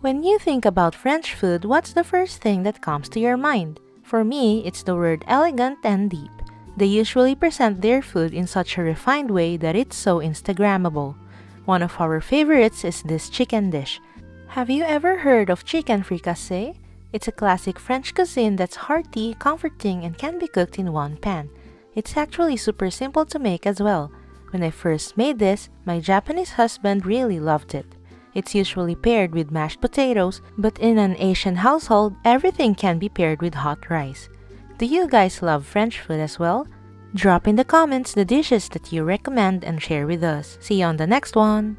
When you think about French food, what's the first thing that comes to your mind? For me, it's the word elegant and deep. They usually present their food in such a refined way that it's so Instagrammable. One of our favorites is this chicken dish. Have you ever heard of chicken fricassee? It's a classic French cuisine that's hearty, comforting, and can be cooked in one pan. It's actually super simple to make as well. When I first made this, my Japanese husband really loved it. It's usually paired with mashed potatoes, but in an Asian household, everything can be paired with hot rice. Do you guys love French food as well? Drop in the comments the dishes that you recommend and share with us. See you on the next one!